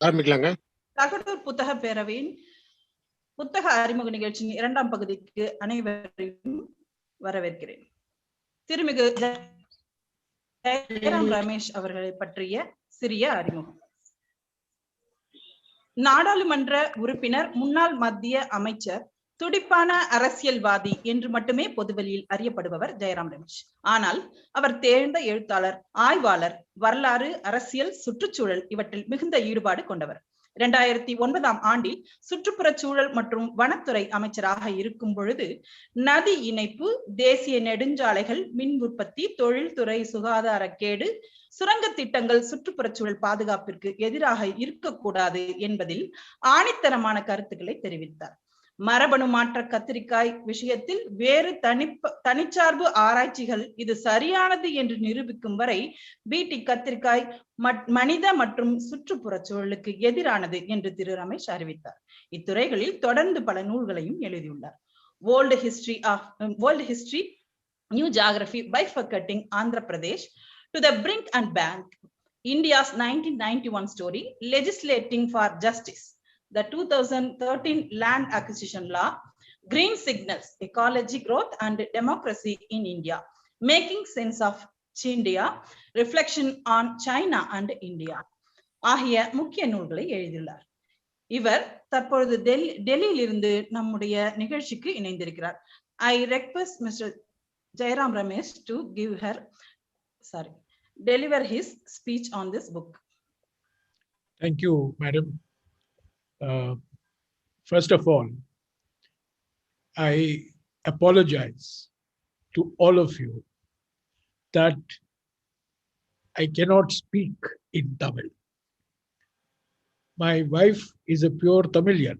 ஆரம்பிக்கலாங்க. தகடூர் புத்தக பேரவையின் புத்தக அறிமுக நிகழ்ச்சியின் 2ஆம் பகுதிக்கு அனைவரையும் வரவேற்கிறேன். திருமிகு ஜெயராம் ரமேஷ் அவர்களை பற்றிய சிறிய அறிமுகம். நாடாளுமன்ற உறுப்பினர், முன்னாள் மத்திய அமைச்சர், துடிப்பான அரசியல்வாதி என்று மட்டுமே பொதுவெளியில் அறியப்படுபவர் ஜெயராம் ரமேஷ். ஆனால் அவர் தேர்ந்த எழுத்தாளர், ஆய்வாளர், வரலாறு, அரசியல், சுற்றுச்சூழல் இவற்றில் மிகுந்த ஈடுபாடு கொண்டவர். 2009ஆம் ஆண்டில் சுற்றுப்புறச் சூழல் மற்றும் வனத்துறை அமைச்சராக இருக்கும் பொழுது நதி இணைப்பு, தேசிய நெடுஞ்சாலைகள், மின் உற்பத்தி, தொழில்துறை, சுகாதாரக்கேடு, சுரங்க திட்டங்கள் சுற்றுப்புறச் சூழல் பாதுகாப்பிற்கு எதிராக இருக்கக்கூடாது என்பதில் ஆணித்தரமான கருத்துக்களை தெரிவித்தார். மரபணு மாற்ற கத்திரிக்காய் விஷயத்தில் வேறு தனிச்சார்பு ஆராய்ச்சிகள் இது சரியானது என்று நிரூபிக்கும் வரை பிடி கத்திரிக்காய் மனித மற்றும் சுற்றுப்புறச் சூழலுக்கு எதிரானது என்று திரு ரமேஷ் அறிவித்தார். இத்துறைகளில் தொடர்ந்து பல நூல்களையும் எழுதியுள்ளார். World history, new geography, bifurcating Andhra Pradesh to the brink and bank, India's 1991 story, legislating for justice, the 2013 land acquisition law, green signals, ecology, growth and democracy in India, making sense of India, reflection on China and India ஆகிய முக்கிய நூல்களை எழுதியுள்ளார். இவர் தற்பொழுது டெல்லியில் இருந்து நம்முடைய நிகழ்ச்சிக்கு இணைந்திருக்கிறார். I request Mr. Jairam Ramesh to deliver his speech on this book. Thank you, madam. First of all, I apologize to all of you that I cannot speak in Tamil. My wife is a pure Tamilian.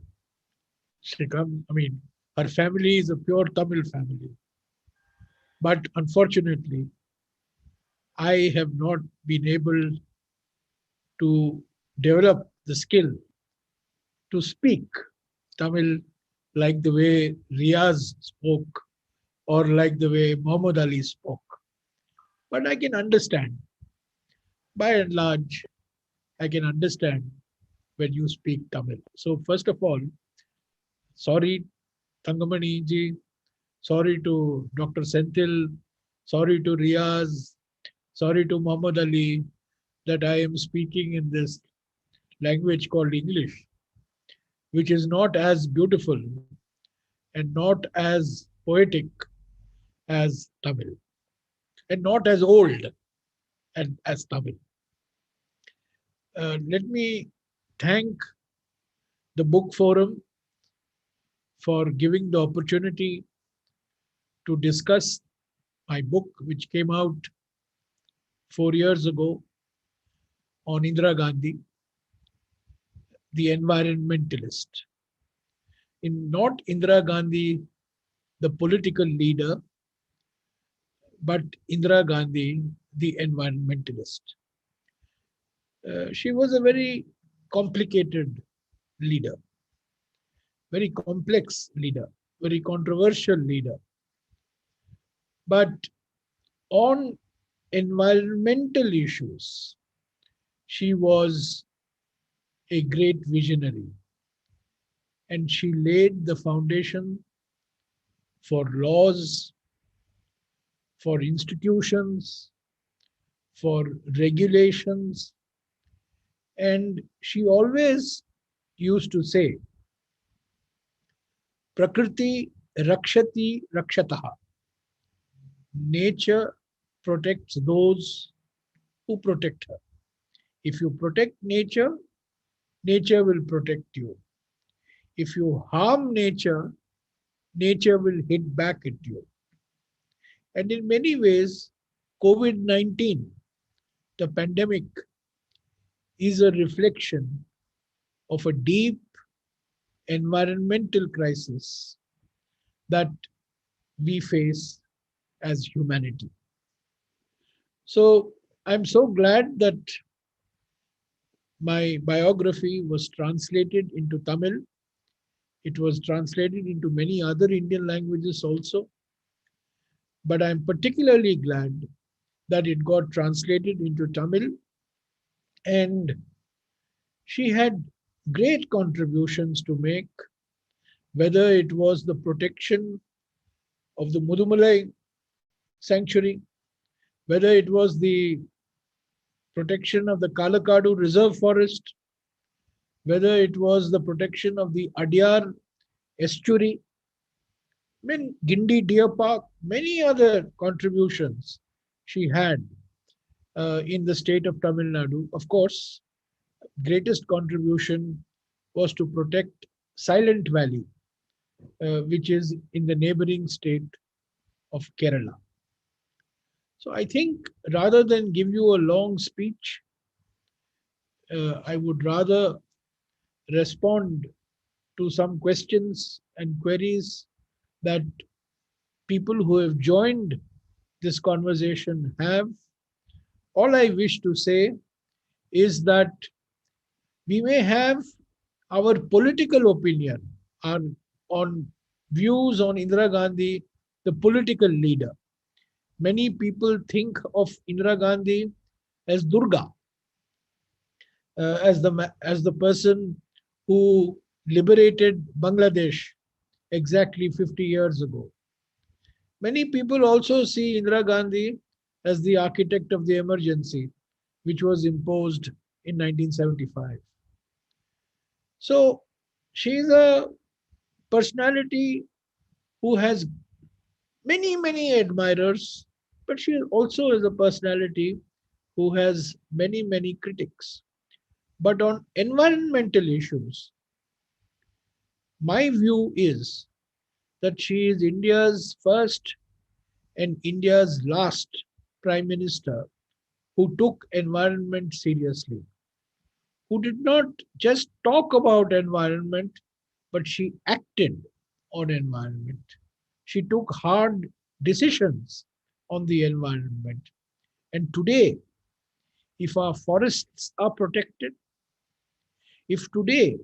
Her family is a pure Tamil family. But unfortunately, I have not been able to develop the skill to speak Tamil like the way Riaz spoke or like the way Muhammad Ali spoke. But I can understand. By and large, I can understand when you speak Tamil. So first of all, sorry Thangamani ji, sorry to Dr. Senthil, sorry to Riaz, sorry to Muhammad Ali that I am speaking in this language called English, which is not as beautiful and not as poetic as Tamil, and not as old as Tamil. Let me thank the book forum for giving the opportunity to discuss my book, which came out 4 years ago on Indira Gandhi, the Environmentalist. Not Indira Gandhi, the political leader, but Indira Gandhi, the environmentalist. She was a very complicated leader, very complex leader, very controversial leader. But on environmental issues, she was a great visionary, and she laid the foundation for laws, for institutions, for regulations, and she always used to say, Prakriti rakshati rakshataha. Nature protects those who protect her. If you protect nature, nature will protect you. If you harm nature, nature will hit back at you. And in many ways, COVID-19, the pandemic, is a reflection of a deep environmental crisis that we face as humanity. So I'm so glad that my biography was translated into Tamil. It was translated into many other Indian languages also. but I'm particularly glad that it got translated into Tamil, and she had great contributions to make, whether it was the protection of the Mudumalai sanctuary, whether it was the protection of the Kalakadu Reserve Forest, whether it was the protection of the Adyar estuary, Gindi Deer Park, many other contributions she had in the state of Tamil Nadu. Of course, greatest contribution was to protect Silent Valley, which is in the neighboring state of Kerala. So I think rather than give you a long speech, I would rather respond to some questions and queries that people who have joined this conversation have. All I wish to say is that we may have our political opinion on views on Indira Gandhi, the political leader. Many people think of Indira Gandhi as Durga, as the person who liberated Bangladesh exactly 50 years ago. Many people also see Indira Gandhi as the architect of the emergency, which was imposed in 1975. So she is a personality who has many admirers, but she also is a personality who has many critics. But on environmental issues, my view is that she is India's first and India's last Prime Minister who took environment seriously, who did not just talk about environment, but she acted on environment. She took hard decisions on the environment. And today, if our forests are protected, if today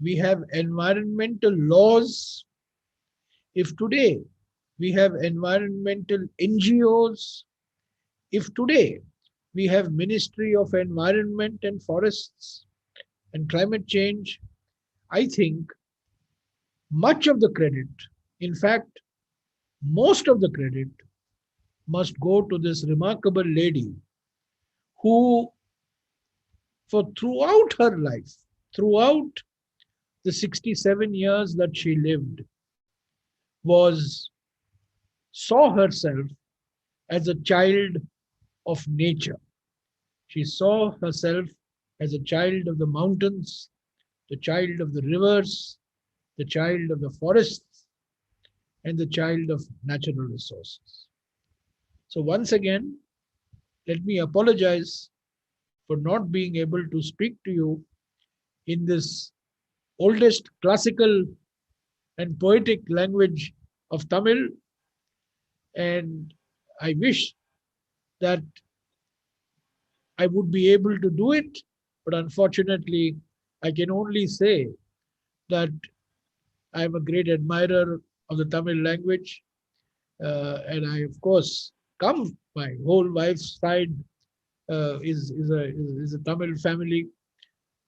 we have environmental laws, if today we have environmental NGOs, if today we have Ministry of Environment and Forests and Climate Change, I think much of the credit, in fact, most of the credit must go to this remarkable lady who, for throughout her life, throughout the 67 years that she lived, saw herself as a child of nature. She saw herself as a child of the mountains, the child of the rivers, the child of the forests, and the child of natural resources. So once again, let me apologize for not being able to speak to you in this oldest classical and poetic language of Tamil. And I wish that I would be able to do it, but unfortunately, I can only say that I am a great admirer of the Tamil language. And I, of course, my whole wife's side is a Tamil family.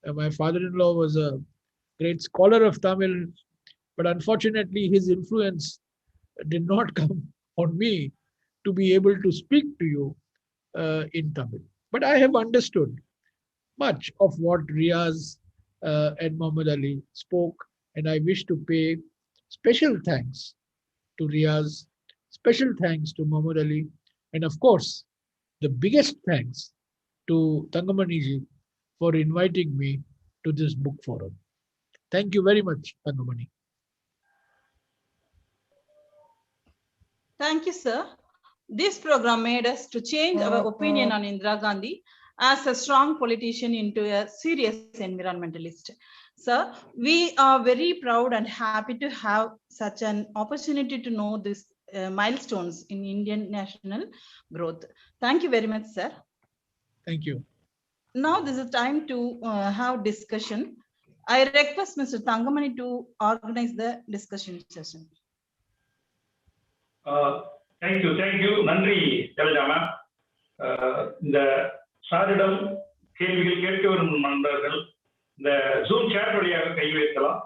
My father-in-law was a great scholar of Tamil, but unfortunately, his influence did not come on me to be able to speak to you in Tamil. But I have understood much of what Riaz and Muhammad Ali spoke, and I wish to pay special thanks to Riaz, special thanks to Muhammad Ali, and of course, the biggest thanks to Tangamani for inviting me to this book forum. Thank you very much, Tangamani. Thank you, sir. This program made us to change our opinion on Indira Gandhi as a strong politician into a serious environmentalist. Sir, we are very proud and happy to have such an opportunity to know these milestones in Indian national growth. Thank you very much, sir. Thank you. Now this is time to have discussion. I request Mr. Tangamani to organize the discussion session. Thank you நன்றி Jalaja ma'am. இந்த சாரிடம் கேள்விகள் கேட்க வரும் நண்பர்கள் இந்த zoom chat வழியாக கை வைக்கலாம்.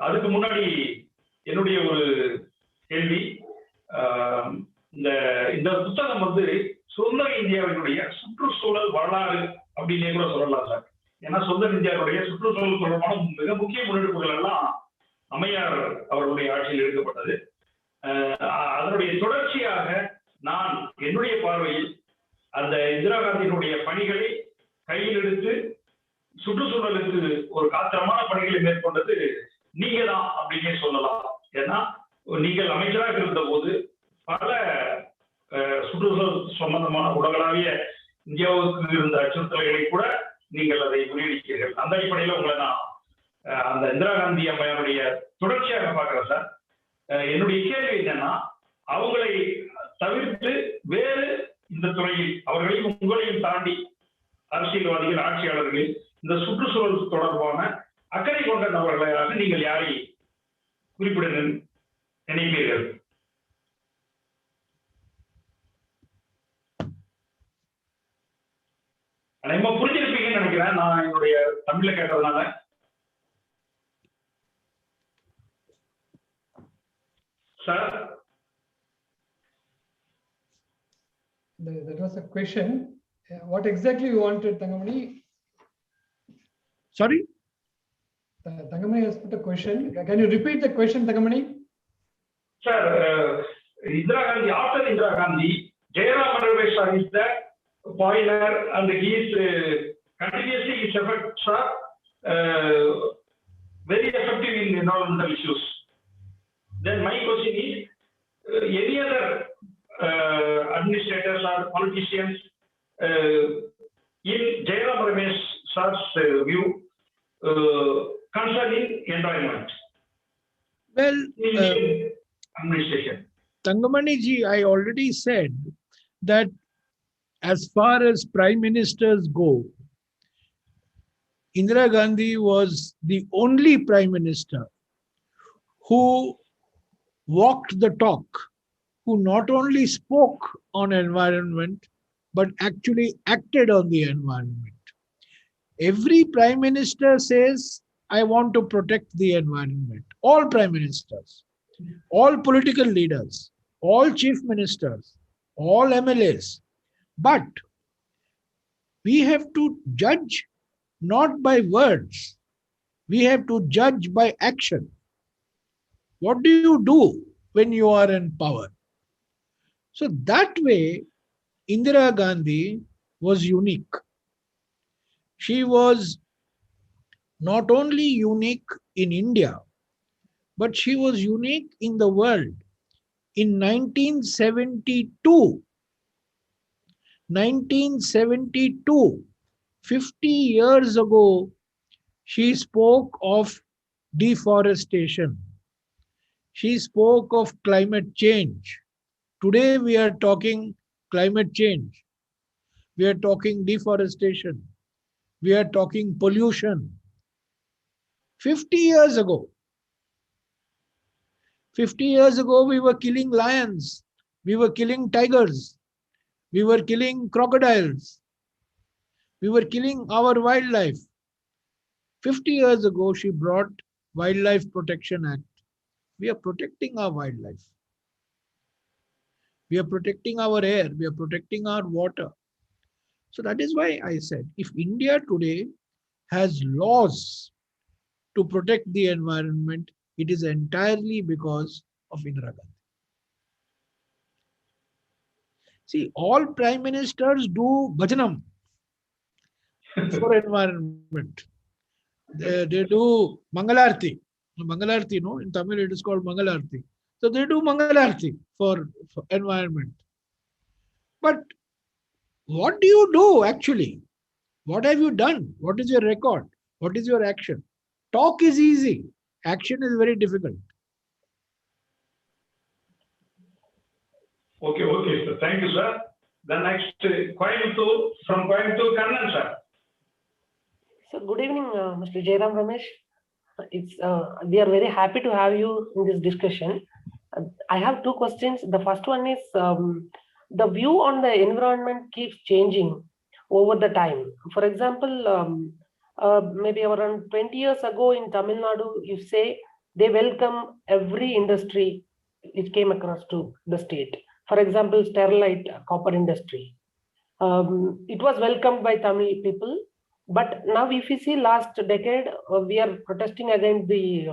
அதுக்கு முன்னாடி என்னுடைய ஒரு கேள்வி, இந்த புத்தகம் வந்து சுதந்திர இந்தியாவினுடைய சுற்றுச்சூழல் வரலாறு அப்படின்னே கூட சொல்லலாம் சார். ஏன்னா சுதந்திர இந்தியாவுடைய சுற்றுச்சூழல் தொடர்பான மிக முக்கிய முன்னெடுப்புகள் எல்லாம் அம்மையார் அவர்களுடைய ஆட்சியில் எடுக்கப்பட்டது. அதனுடைய தொடர்ச்சியாக நான் என்னுடைய பார்வையில் அந்த இந்திரா காந்தியினுடைய பணிகளை கையில் எடுத்து சுற்றுச்சூழலுக்கு ஒரு காத்திரமான பணிகளை மேற்கொண்டது நீங்க தான் அப்படின்னே சொல்லலாம். ஏன்னா நீங்கள் அமைச்சராக இருந்த போது பல சுற்றுச்சூழல் சம்பந்தமான உலகளாவிய இந்தியாவுக்கு இருந்த அச்சுறுத்தல்களை கூட நீங்கள் அதை முறியடிக்கிறீர்கள். அந்த அடிப்படையில் உங்களை நான் அந்த இந்திரா காந்தி அம்மையாருடைய தொடர்ச்சியாக பார்க்கிறேன் சார். என்னுடைய கேள்வி என்னன்னா, அவங்களை தவிர்த்து வேறு இந்த துறையில் அவர்களையும் உங்களையும் தாண்டி அரசியல்வாதிகள், ஆட்சியாளர்கள் இந்த சுற்றுச்சூழல் தொடர்பான அக்கறை கொண்ட நபர்களாக நீங்கள் யாரை குறிப்பிட நினைப்பீர்கள்? அனைமா புரிஞ்சிருப்பீங்கன்னு நினைக்கிறேன், நான் என்னுடைய தமிழ்ல கேட்டதுனால. Sir, that was a question. What exactly you wanted, Thangamani? Sorry? Thangamani has put a question. Can you repeat the question, Thangamani? Sir, Indira Gandhi, after Indira Gandhi, Jairam is the pioneer and he is continuously his efforts are very effective in environmental issues. Then my question is, any other administrators or politicians in Jairam Ramesh sir's view concerning environment? Well, administration. Thangamani ji, I already said that as far as prime ministers go, Indira Gandhi was the only prime minister who walked the talk, who not only spoke on environment, but actually acted on the environment. Every prime minister says, I want to protect the environment. All prime ministers, all political leaders, all chief ministers, all MLAs. But we have to judge not by words. We have to judge by action. What do you do when you are in power? So that way, Indira Gandhi was unique. She was not only unique in India, but she was unique in the world. In 1972, 50 years ago, she spoke of deforestation. She spoke of climate change. Today we are talking climate change. We are talking deforestation. We are talking pollution. 50 years ago, we were killing lions. We were killing tigers. We were killing crocodiles. We were killing our wildlife. 50 years ago, she brought Wildlife Protection Act. We are protecting our wildlife. We are protecting our air. We are protecting our water. So that is why I said, if India today has laws to protect the environment, it is entirely because of Indira Gandhi. See, all prime ministers do bhajanam for environment. They do Mangalarti. Mangalarti, no? In Tamil it is called Mangalarti. So they do Mangalarti for environment. But what do you do actually? What have you done? What is your record? What is your action? Talk is easy. Action is very difficult. Okay, sir. Thank you, sir. The next Coimbatore, from Coimbatore, Kannan, sir. So good evening, Mr. Jairam Ramesh. We are very happy to have you in this discussion. I have two questions. The first one is the view on the environment keeps changing over the time. For example, maybe around 20 years ago in Tamil Nadu, you say they welcome every industry which came across to the state. For example, Sterlite copper industry. It was welcomed by Tamil people. But now if you see last decade, we are protesting against the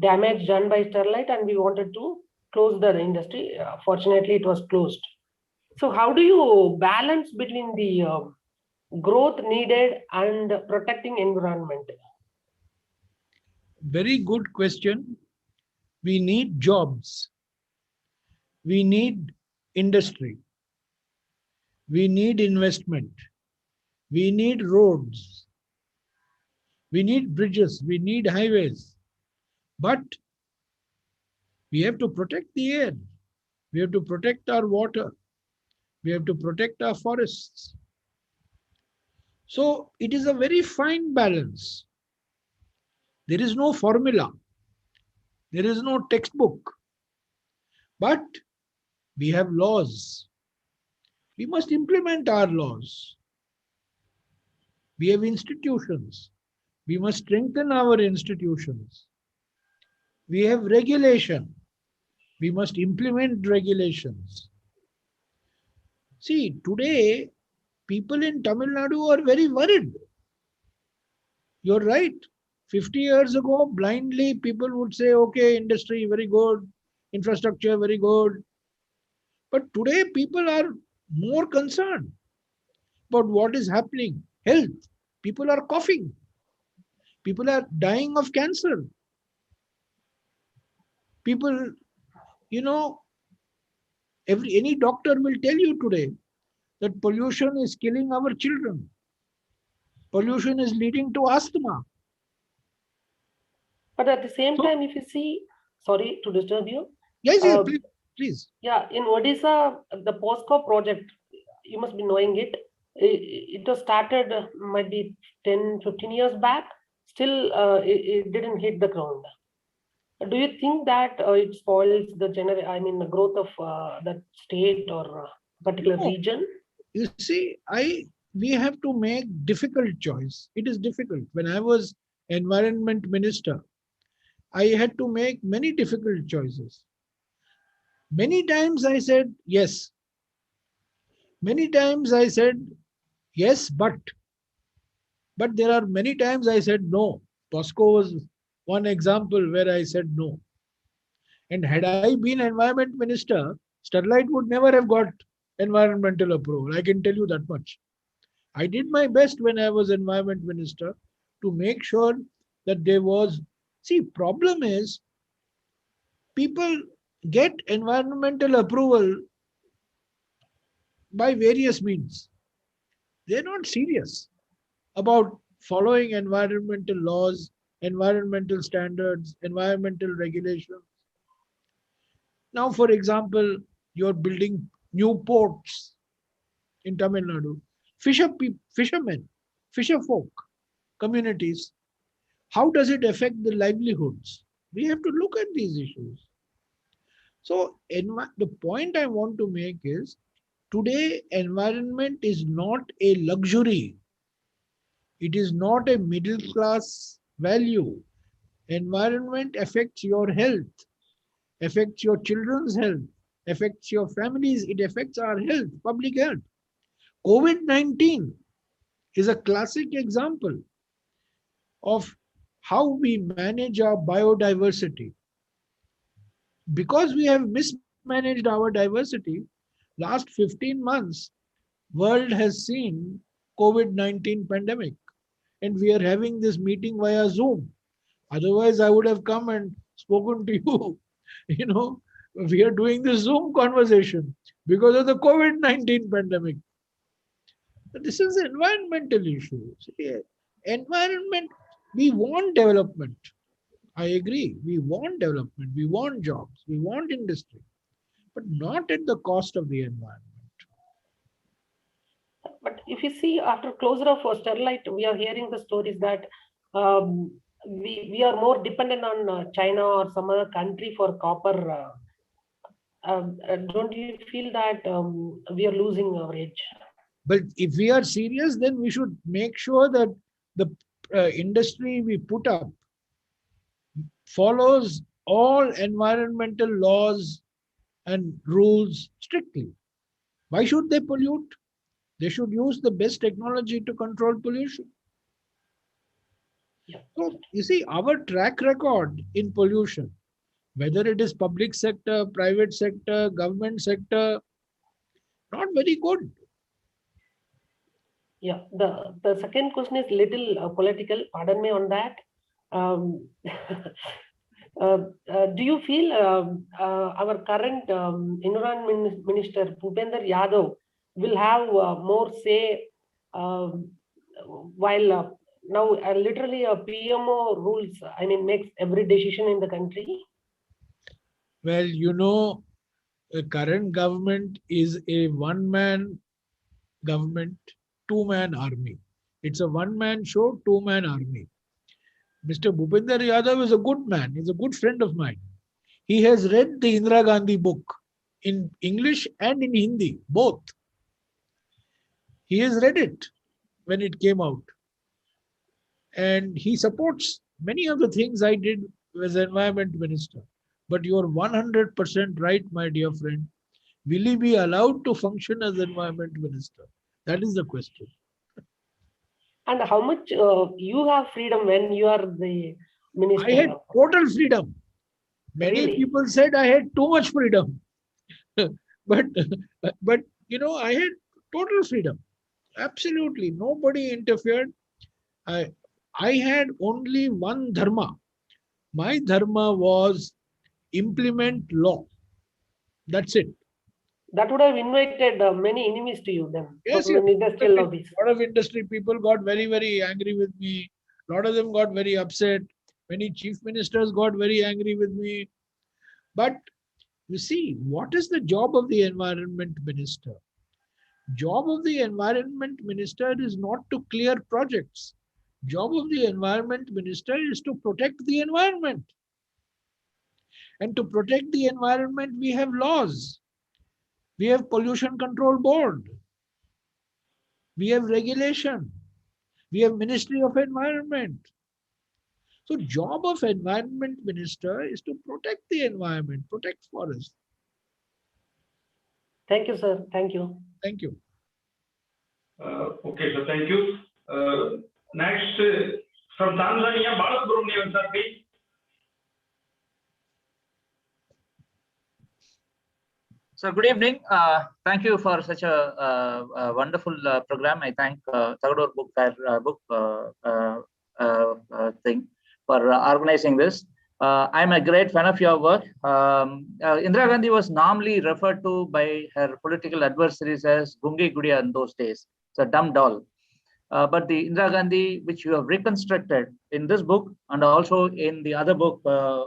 damage done by Sterlite and we wanted to close the industry. Fortunately, it was closed. So how do you balance between the growth needed and protecting environment? Very good question. We need jobs. We need industry. We need investment. We need roads. We need bridges. We need highways. But we have to protect the air. We have to protect our water. We have to protect our forests. So it is a very fine balance. There is no formula. There is no textbook. But we have laws. We must implement our laws. We have institutions. We must strengthen our institutions. We have regulation. We must implement regulations. See, today, people in Tamil Nadu are very worried. You're right. 50 years ago, blindly, people would say, okay, industry, very good. Infrastructure, very good. But today, people are more concerned about what is happening. Health. People are coughing. People are dying of cancer. People, any doctor will tell you today that pollution is killing our children. Pollution is leading to asthma. But at the same time, if you see, sorry to disturb you. Yes, please. Yeah, in Odisha, the POSCO project, you must be knowing it. It was started might be 10, 15 years back. Still, it didn't hit the ground. Do you think that it spoils the the growth of that state or particular region? You see, we have to make difficult choice. It is difficult. When I was environment minister, I had to make many difficult choices. Many times I said yes. Many times I said yes, but there are many times I said no. POSCO was one example where I said no. And had I been environment minister, Sterlite would never have got environmental approval. I can tell you that much. I did my best when I was environment minister to make sure that there was. See, problem is people get environmental approval by various means. They're not serious about following environmental laws, environmental standards, environmental regulations. Now, for example, you're building new ports in Tamil Nadu. Fishermen, fisherfolk, communities. How does it affect the livelihoods? We have to look at these issues. So, the point I want to make is, today, environment is not a luxury. It is not a middle class value. Environment affects your health, affects your children's health, affects your families, it affects our health, public health. COVID-19 is a classic example of how we manage our biodiversity. Because we have mismanaged our diversity, last 15 months, world has seen COVID-19 pandemic. And we are having this meeting via Zoom. Otherwise, I would have come and spoken to you. We are doing this Zoom conversation because of the COVID-19 pandemic. This is an environmental issue. Environment, we want development. I agree. We want development. We want jobs. We want industry. But not at the cost of the environment. But if you see, after closure of Sterlite, we are hearing the stories that we are more dependent on China or some other country for copper don't you feel that we are losing our edge? But if we are serious, then we should make sure that the industry we put up follows all environmental laws and rules strictly. Why should they pollute? They should use the best technology to control pollution. Yeah. So, you see, our track record in pollution, whether it is public sector, private sector, government sector, not very good. Yeah, the second question is little political. Pardon me on that. Do you feel our current environment minister Bhupender Yadav will have more say while now literally a PMO rules? I mean, makes every decision in the country. Well, you know, the current government is a one-man government, two-man army. It's a one-man show, two-man army. Mr. Bhupender Yadav is a good man. He's a good friend of mine. He has read the Indira Gandhi book in English and in Hindi, both. He has read it when it came out. And he supports many of the things I did as environment minister. But you are 100% right, my dear friend. Will he be allowed to function as environment minister? That is the question. And how much you have freedom when you are the minister? I had total freedom. Many Really? people said I had too much freedom. but you know, I had total freedom. Absolutely. Nobody interfered. I had only one dharma. My dharma was implement law. That's it. That would have invited many enemies to you then. Yes, from yes. the industrial lobbies. A lot of industry people got very, very angry with me. A lot of them got very upset. Many chief ministers got very angry with me. But you see, what is the job of the environment minister? Job of the environment minister is not to clear projects. Job of the environment minister is to protect the environment. And to protect the environment, we have laws. We have pollution control board. We have regulation. We have Ministry of Environment. So job of environment minister is to protect the environment, protect forests. Thank you, sir. Thank you. Thank you. Okay, sir. Thank you. Next, from Tanzania, Balasubramanian sir, please. So good evening. Thank you for such a wonderful program. I thank Tagador Book Fair thing for organizing this. I'm a great fan of your work. Indira Gandhi was normally referred to by her political adversaries as Gungi Gudiya in those days. It's a dumb doll. But the Indira Gandhi, which you have reconstructed in this book and also in the other book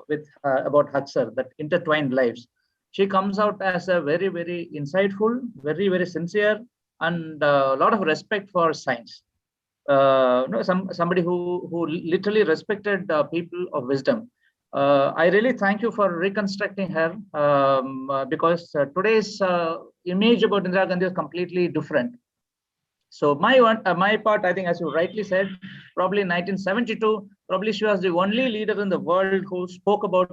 with about Haksar, that intertwined lives, she comes out as a very, very insightful, very, very sincere, and a lot of respect for science. Somebody who literally respected people of wisdom. I really thank you for reconstructing her because today's image about Indira Gandhi is completely different. So my part, I think, as you rightly said, probably in 1972, probably she was the only leader in the world who spoke about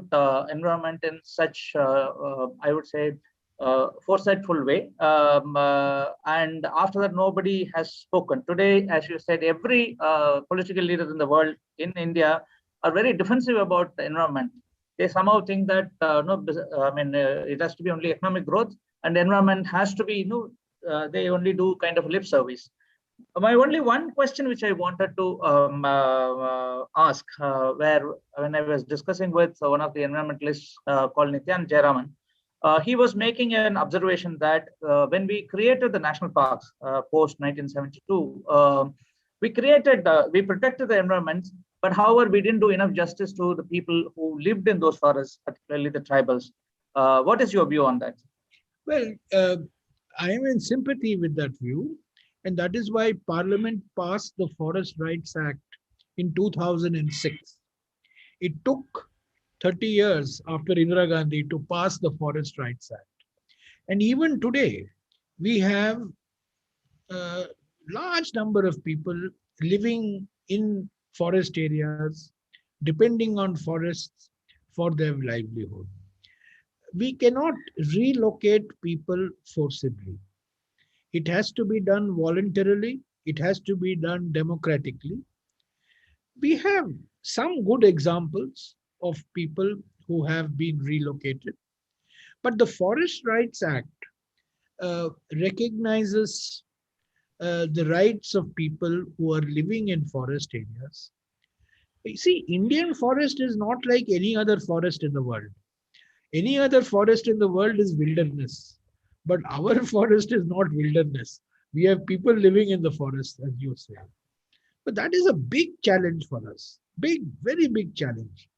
environment in such, I would say, foresightful way. And after that, nobody has spoken. Today, as you said, every political leader in the world, in India, are very defensive about the environment. They somehow think that it has to be only economic growth, and the environment has to be, they only do kind of lip service. My only one question which I wanted to ask, when I was discussing with one of the environmentalists called Nityan Jayaraman, he was making an observation that when we created the national parks post 1972, we protected the environment, but however, we didn't do enough justice to the people who lived in those forests, particularly the tribals. What is your view on that? Well, I am in sympathy with that view. And that is why Parliament passed the Forest Rights Act in 2006. It took 30 years after Indira Gandhi to pass the Forest Rights Act. And even today, we have a large number of people living in forest areas, depending on forests for their livelihood. We cannot relocate people forcibly. It has to be done voluntarily. It has to be done democratically. We have some good examples of people who have been relocated. But the Forest Rights Act recognizes the rights of people who are living in forest areas. You see, Indian forest is not like any other forest in the world. Any other forest in the world is wilderness. But our forest is not wilderness. We have people living in the forest, as you say. But that is a big challenge for us. Big, very big challenge.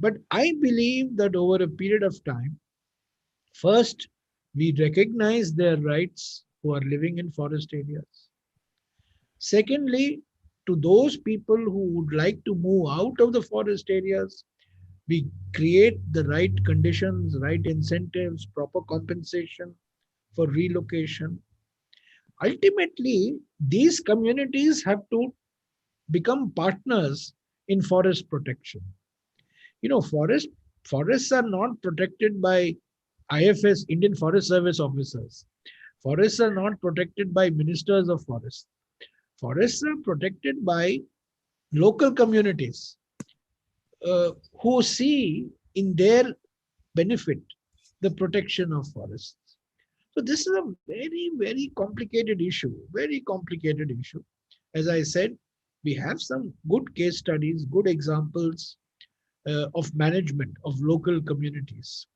But I believe that over a period of time, first, we recognize their rights who are living in forest areas. Secondly, to those people who would like to move out of the forest areas, we create the right conditions, right incentives, proper compensation for relocation. Ultimately, these communities have to become partners in forest protection. You know, forests are not protected by IFS, Indian Forest Service officers. Forests are not protected by ministers of forests. Forests are protected by local communities who see in their benefit the protection of forests. So this is a very, very complicated issue, very complicated issue. As I said, we have some good case studies, good examples of management of local communities.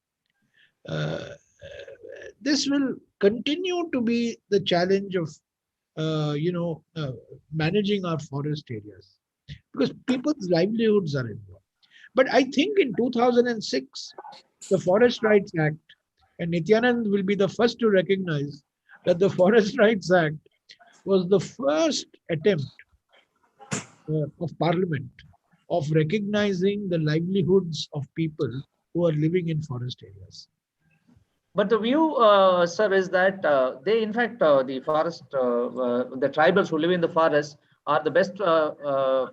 This will continue to be the challenge of managing our forest areas because people's livelihoods are involved. But I think in 2006, the Forest Rights Act, and Nityanand will be the first to recognize that the Forest Rights Act was the first attempt of Parliament of recognizing the livelihoods of people who are living in forest areas. But the view, sir, is that they, in fact, the forest, the tribals who live in the forest are the best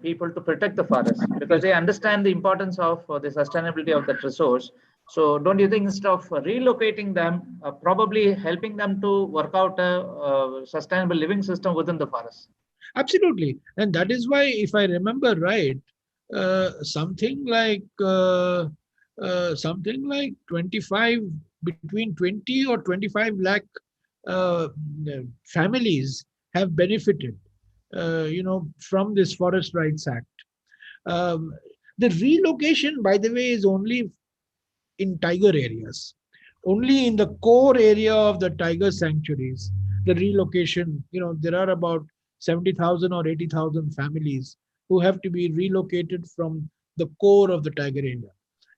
people to protect the forest because they understand the importance of the sustainability of that resource. So don't you think instead of relocating them, probably helping them to work out a sustainable living system within the forest? Absolutely. And that is why, if I remember right, something like 25, between 20 or 25 lakh families have benefited, from this Forest Rights Act. The relocation, by the way, is only in tiger areas. Only in the core area of the tiger sanctuaries, the relocation, there are about 70,000 or 80,000 families who have to be relocated from the core of the tiger area.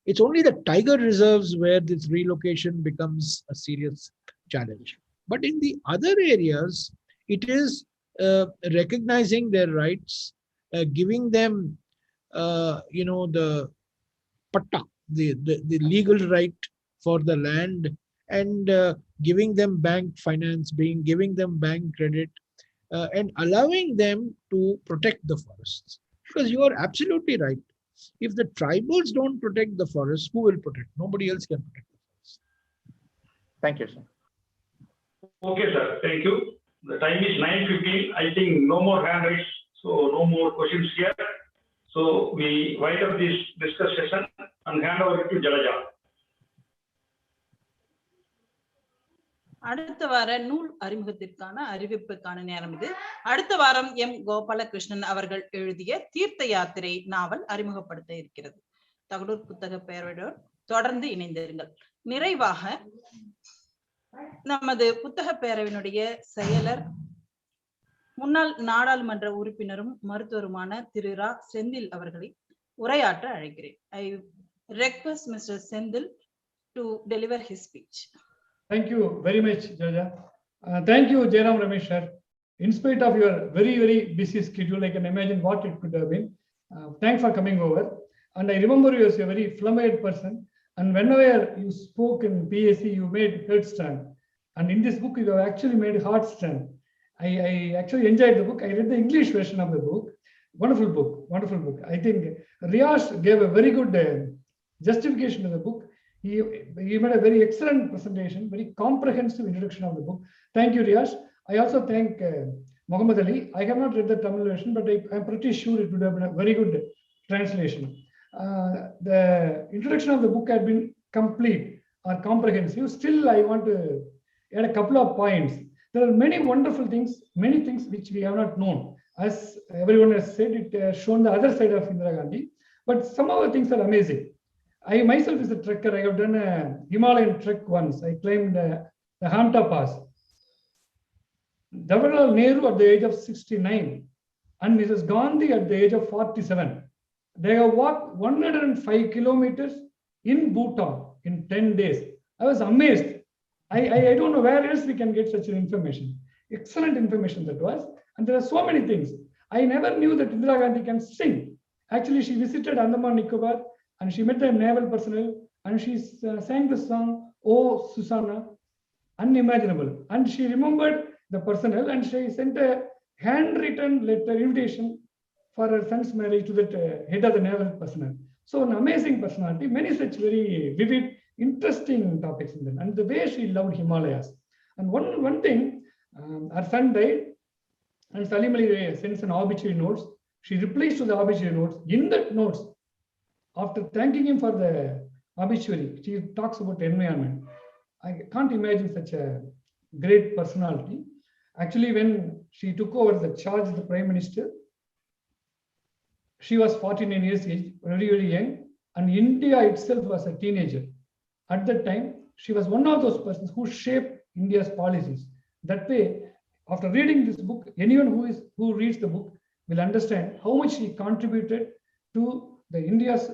It's only the tiger reserves where this relocation becomes a serious challenge. But in the other areas, it is recognizing their rights, giving them, the patta, the legal right for the land, and giving them bank finance, giving them bank credit, and allowing them to protect the forests. Because you are absolutely right. If the tribals don't protect the forest, who will protect? Nobody else can protect the forest. Thank you, sir. Okay, sir. Thank you. The time is 9:15. I think no more hand raised, so no more questions here. So we wind up this discussion and hand over to Jalaja. அடுத்த வார நூல் அறிமுகத்திற்கான அறிவிப்புக்கான நேரம் இது. அடுத்த வாரம் M Gopalakrishnan அவர்கள் எழுதிய தீர்த்த யாத்திரை நாவல் அறிமுகப்படுத்த இருக்கிறது. தகடூர் புத்தக பேரவையோடு தொடர்ந்து இணைந்திருங்கள். நிறைவாக நமது புத்தக பேரவையினுடைய செயலர், முன்னாள் நாடாளுமன்ற உறுப்பினரும் மருத்துவருமான திரு ரா செந்தில் அவர்களை உரையாற்ற அழைக்கிறேன். I request Mr. Sendil to deliver his speech. Thank you very much, Jaja. Thank you, Jairam Ramesh sir. In spite of your very, very busy schedule, I can imagine what it could have been. Thanks for coming over. And I remember you as a very flamboyant person. And whenever you spoke in PAC, you made headstand. And in this book, you have actually made heartstand. I actually enjoyed the book. I read the English version of the book. Wonderful book, wonderful book. I think Riyash gave a very good justification to the book. He made a very excellent presentation, very comprehensive introduction of the book. Thank you, Riyash. I also thank Muhammad Ali. I have not read the Tamil version, but I'm pretty sure it would have been a very good translation. The introduction of the book had been complete or comprehensive. Still, I want to add a couple of points. There are many wonderful things, many things which we have not known. As everyone has said, it has shown the other side of Indira Gandhi, but some of the things are amazing. I myself is a trekker. I have done a Himalayan trek once. I climbed the Hamta Pass. Jawaharlal Nehru at the age of 69 and Mrs. Gandhi at the age of 47. They have walked 105 kilometers in Bhutan in 10 days. I was amazed. I don't know where else we can get such information. Excellent information that was. And there are so many things. I never knew that Indira Gandhi can sing. Actually, she visited Andaman Nicobar and she met the naval personnel and she sang the song, Oh Susanna, unimaginable. And she remembered the personnel and she sent a handwritten letter invitation for her son's marriage to the head of the naval personnel. So an amazing personality, many such very vivid, interesting topics in them. And the way she loved Himalayas. And one thing, her son died and Salim Ali sends an obituary notes. She replies to the obituary notes. In that notes, after thanking him for the obituary, she talks about environment. I can't imagine such a great personality. Actually, when she took over the charge of the Prime Minister, she was 49 years age, very, very young, and India itself was a teenager. At that time, she was one of those persons who shaped India's policies. That way, after reading this book, anyone who reads the book will understand how much she contributed to the India's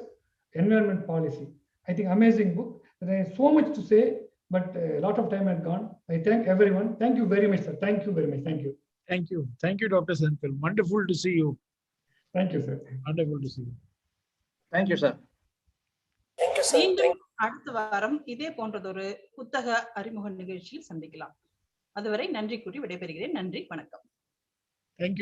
environment policy. I think amazing book. There is so much to say, but a lot of time had gone. I thank everyone. Thank you very much, sir. Thank you very much. Thank you. Thank you. Thank you, Dr. Senthil. Wonderful to see you. Thank you, sir. Wonderful to see you. Thank you, sir. மீண்டும் அடுத்த வாரம் இதே போன்றதொரு புத்தக அறிமுக நிகழ்ச்சியில் சந்திக்கலாம். அதுவரை நன்றி கூறி விடைபெறுகிறேன். நன்றி, வணக்கம். Thank you.